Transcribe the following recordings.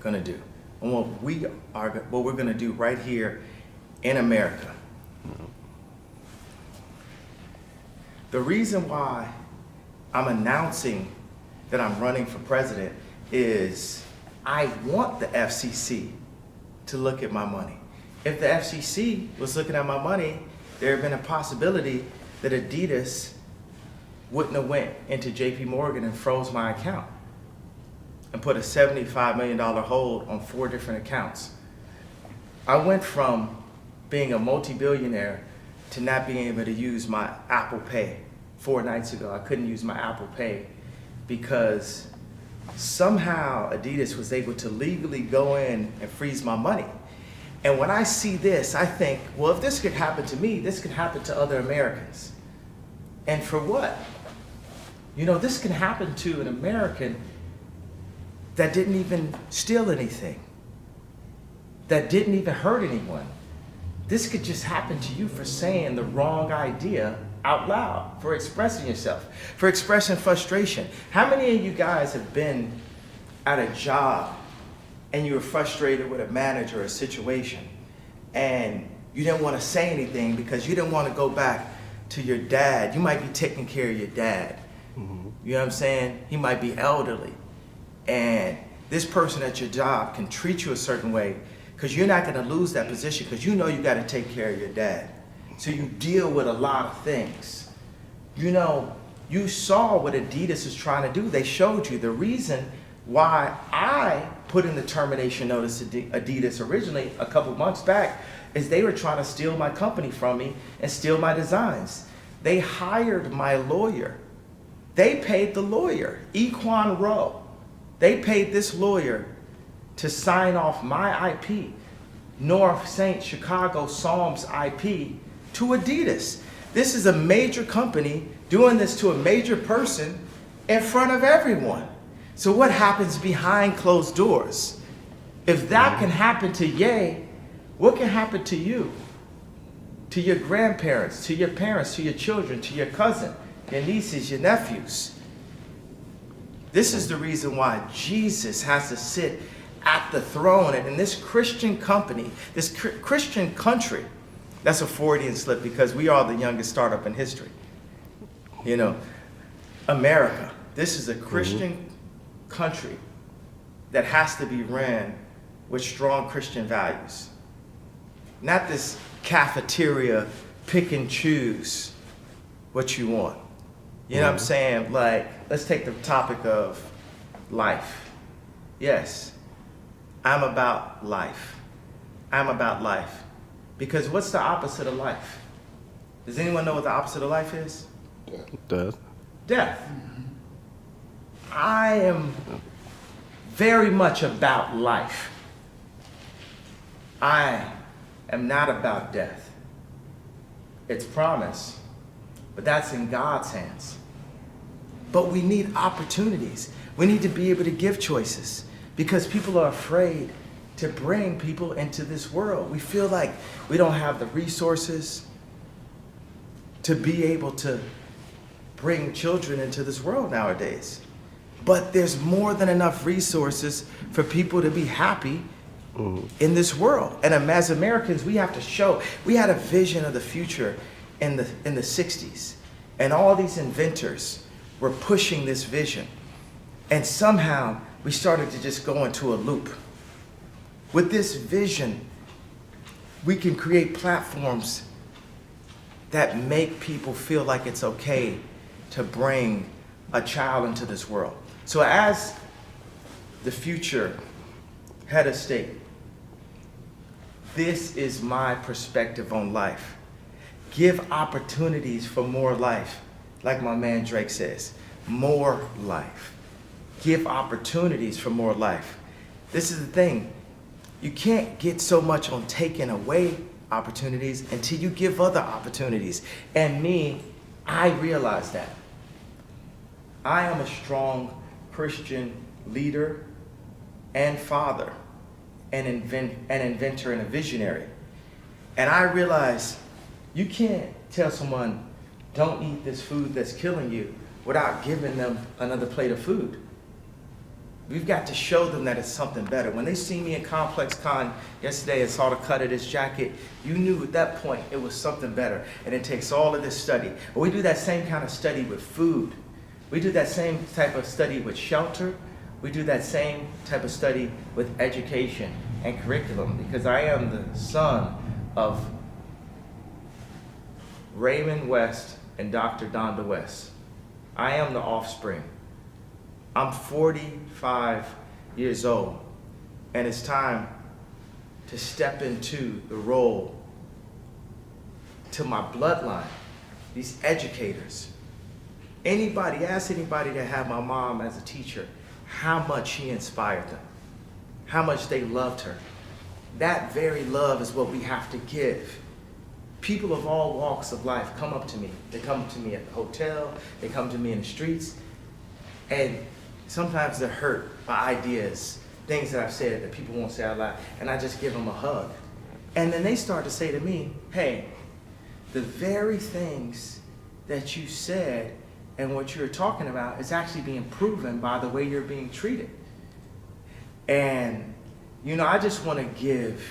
going to do and what we're going to do right here in America. The reason why I'm announcing that I'm running for president is I want the FCC to look at my money. If the FCC was looking at my money, there had been a possibility that Adidas wouldn't have went into JP Morgan and froze my account and put a $75 million hold on 4 different accounts. I went from being a multi-billionaire to not being able to use my Apple Pay. 4 nights ago, I couldn't use my Apple Pay because somehow Adidas was able to legally go in and freeze my money. And when I see this, I think, well, if this could happen to me, this could happen to other Americans. And for what? You know, this can happen to an American that didn't even steal anything, that didn't even hurt anyone. This could just happen to you for saying the wrong idea out loud, for expressing yourself, for expressing frustration. How many of you guys have been at a job and you were frustrated with a manager or a situation and you didn't want to say anything because you didn't want to go back to your dad? You might be taking care of your dad. You know what I'm saying? He might be elderly. And this person at your job can treat you a certain way because you're not going to lose that position because you know you got to take care of your dad. So you deal with a lot of things. You know, you saw what Adidas is trying to do. They showed you the reason why I put in the termination notice to Adidas originally a couple months back is they were trying to steal my company from me and steal my designs. They hired my lawyer. They paid the lawyer, Equan Rowe. They paid this lawyer to sign off my IP, North St. Chicago Psalms IP, to Adidas. This is a major company doing this to a major person in front of everyone. So what happens behind closed doors? If that can happen to Ye, what can happen to you? To your grandparents, to your parents, to your children, to your cousin, your nieces, your nephews. This is the reason why Jesus has to sit at the throne. And in this Christian company, this Christian country, that's a Freudian slip because we are the youngest startup in history. You know, America, this is a Christian country that has to be ran with strong Christian values. Not this cafeteria, pick and choose what you want. You know what I'm saying? Like, let's take the topic of life. Yes, I'm about life. I'm about life. Because what's the opposite of life? Does anyone know what the opposite of life is? Death. Death. I am very much about life. I am not about death. It's promised, but that's in God's hands. But we need opportunities. We need to be able to give choices because people are afraid to bring people into this world. We feel like we don't have the resources to be able to bring children into this world nowadays. But there's more than enough resources for people to be happy in this world. And as Americans, we have to show. We had a vision of the future in the 60s. And all these inventors were pushing this vision. And somehow we started to just go into a loop. With this vision, we can create platforms that make people feel like it's okay to bring a child into this world. So as the future head of state, this is my perspective on life. Give opportunities for more life. Like my man Drake says, more life. Give opportunities for more life. This is the thing. You can't get so much on taking away opportunities until you give other opportunities. And me, I realize that. I am a strong Christian leader and father, an inventor and a visionary. And I realize you can't tell someone, don't eat this food that's killing you without giving them another plate of food. We've got to show them that it's something better. When they see me in Complex Con yesterday and saw the cut of this jacket, you knew at that point it was something better. And it takes all of this study. But we do that same kind of study with food. We do that same type of study with shelter. We do that same type of study with education and curriculum, because I am the son of Raymond West and Dr. Donda West. I am the offspring. I'm 45 years old, and it's time to step into the role to my bloodline, these educators. Ask anybody that had my mom as a teacher, how much she inspired them, how much they loved her. That very love is what we have to give. People of all walks of life come up to me. They come to me at the hotel, they come to me in the streets, and sometimes they're hurt by ideas, things that I've said that people won't say out loud, and I just give them a hug. And then they start to say to me, hey, the very things that you said and what you're talking about is actually being proven by the way you're being treated. And, you know, I just want to give,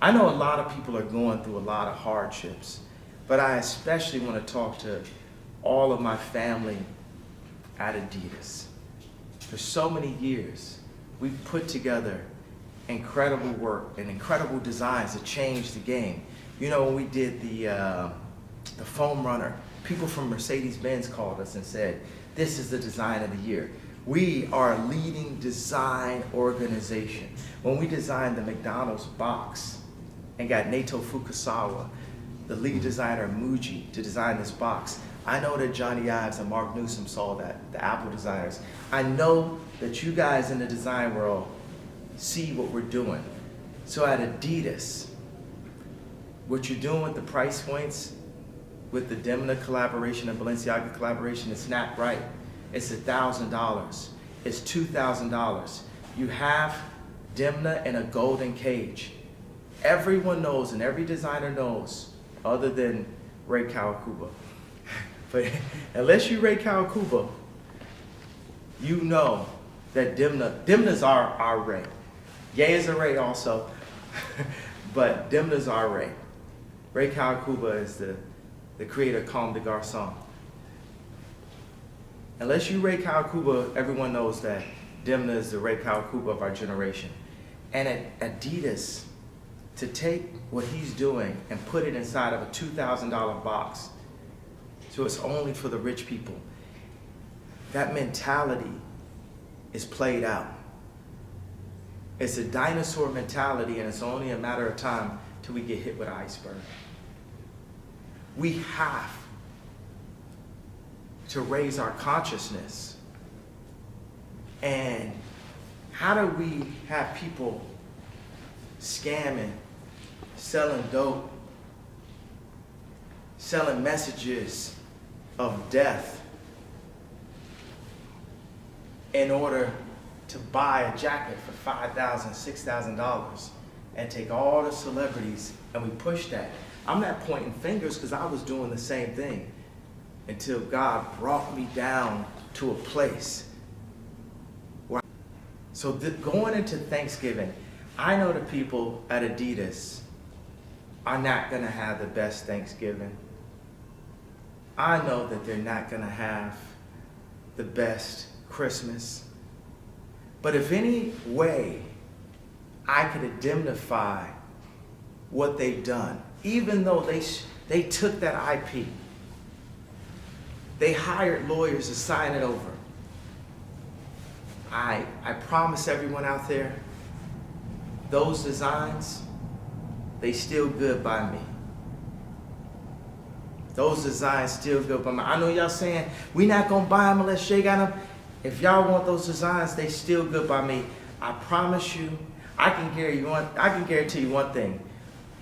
I know a lot of people are going through a lot of hardships, but I especially want to talk to all of my family at Adidas. For so many years, we've put together incredible work and incredible designs to change the game. You know, when we did the foam runner, people from Mercedes-Benz called us and said, this is the design of the year. We are a leading design organization. When we designed the McDonald's box and got Nato Fukasawa, the lead designer of Muji, to design this box, I know that Johnny Ives and Mark Newsom saw that, the Apple designers. I know that you guys in the design world see what we're doing. So at Adidas, what you're doing with the price points, with the Demna collaboration and Balenciaga collaboration, it's not right. It's $1,000. It's $2,000. You have Demna in a golden cage. Everyone knows, and every designer knows, other than Ray Kawakubo. But unless you Ray Kawakubo, you know that Demna's our Ray. Ye is a Ray also, but Demna's our Ray. Ray Kawakubo is the creator of Comme des Garçons. Unless you Ray Kawakubo, everyone knows that Demna is the Ray Kawakubo of our generation. And at Adidas, to take what he's doing and put it inside of a $2,000 box, so it's only for the rich people, that mentality is played out. It's a dinosaur mentality, and it's only a matter of time till we get hit with an iceberg. We have to raise our consciousness. And how do we have people scamming, selling dope, selling messages of death in order to buy a jacket for $5,000, $6,000 and take all the celebrities and we push that? I'm not pointing fingers because I was doing the same thing until God brought me down to a place where going into Thanksgiving, I know the people at Adidas are not going to have the best Thanksgiving. I know that they're not going to have the best Christmas. But if any way I could indemnify what they've done, even though they took that IP, they hired lawyers to sign it over. I promise everyone out there, those designs, they still good by me. Those designs still good by me. I know y'all saying, we not gonna buy them unless Shay got them. If y'all want those designs, they still good by me. I promise you, I can guarantee you one thing.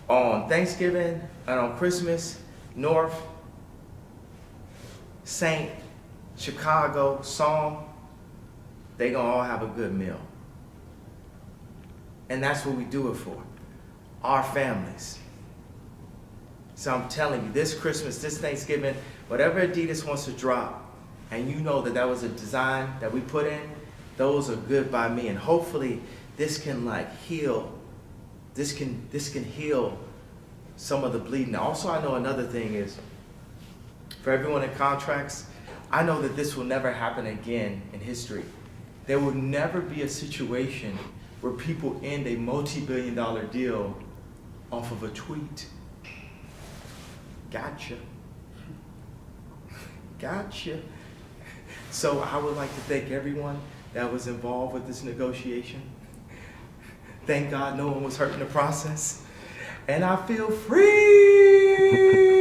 On Thanksgiving and on Christmas, North, Saint, Chicago, Psalm, they gonna all have a good meal. And that's what we do it for, our families. So I'm telling you, this Christmas, this Thanksgiving, whatever Adidas wants to drop, and you know that that was a design that we put in, those are good by me, and hopefully this can like heal. This can heal some of the bleeding. Also, I know another thing is, for everyone in contracts, I know that this will never happen again in history. There will never be a situation where people end a multi-billion-dollar deal off of a tweet. Gotcha. Gotcha. So I would like to thank everyone that was involved with this negotiation. Thank God no one was hurt in the process. And I feel free.